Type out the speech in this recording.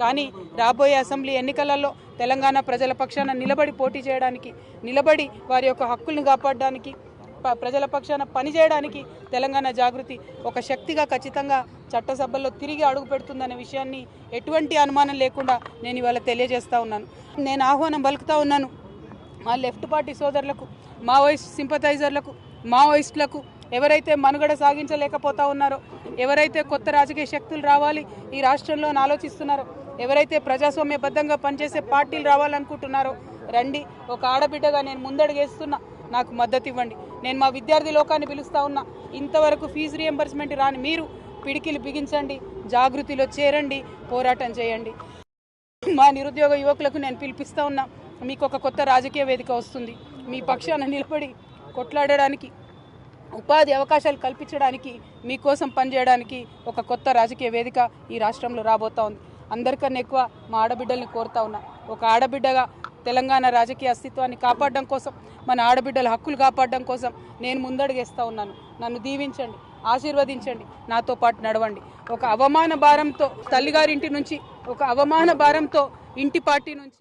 కానీ రాబోయే అసెంబ్లీ ఎన్నికలలో తెలంగాణ ప్రజల పక్షాన నిలబడి పోటీ చేయడానికి, నిలబడి వారి యొక్క హక్కుల్ని కాపాడడానికి, ప్రజల పక్షాన పనిచేయడానికి తెలంగాణ జాగృతి ఒక శక్తిగా ఖచ్చితంగా చట్టసభల్లో తిరిగి అడుగు పెడుతుందనే విషయాన్ని ఎటువంటి అనుమానం లేకుండా నేను ఇవాళ తెలియజేస్తా ఉన్నాను. నేను ఆహ్వానం పలుకుతా ఉన్నాను మా లెఫ్ట్ పార్టీ సోదరులకు, మావోయిస్ట్ సింపథైజర్లకు, మావోయిస్టులకు, ఎవరైతే మనుగడ సాగించలేకపోతా ఉన్నారో, ఎవరైతే కొత్త రాజకీయ శక్తులు రావాలి ఈ రాష్ట్రంలో ఆలోచిస్తున్నారో, ఎవరైతే ప్రజాస్వామ్యబద్ధంగా పనిచేసే పార్టీలు రావాలనుకుంటున్నారో రండి. ఒక ఆడబిడ్డగా నేను ముందడుగేస్తున్నా, నాకు మద్దతు ఇవ్వండి. నేను మా విద్యార్థి లోకాన్ని పిలుస్తా ఉన్నా, ఇంతవరకు ఫీజు రియంబర్స్మెంట్ రాని మీరు పిడికిలు బిగించండి, జాగృతిలో చేరండి, పోరాటం చేయండి. మా నిరుద్యోగ యువకులకు నేను పిలిపిస్తా ఉన్నా, మీకు ఒక కొత్త రాజకీయ వేదిక వస్తుంది. మీ పక్షాన నిలబడి కొట్లాడడానికి, ఉపాధి అవకాశాలు కల్పించడానికి, మీకోసం పనిచేయడానికి ఒక కొత్త రాజకీయ వేదిక ఈ రాష్ట్రంలో రాబోతా ఉంది. అందరికన్నా ఎక్కువ మా ఆడబిడ్డల్ని కోరుతా ఉన్నా, ఒక ఆడబిడ్డగా తెలంగాణ రాజకీయ అస్తిత్వాన్ని కాపాడడం కోసం, మన ఆడబిడ్డల హక్కులు కాపాడడం కోసం నేను ముందడుగేస్తూ ఉన్నాను. నన్ను దీవించండి, ఆశీర్వదించండి, నాతో పాటు నడవండి. ఒక అవమాన భారంతో తల్లిగారింటి నుంచి, ఒక అవమాన భారంతో ఇంటి పార్టీ నుంచి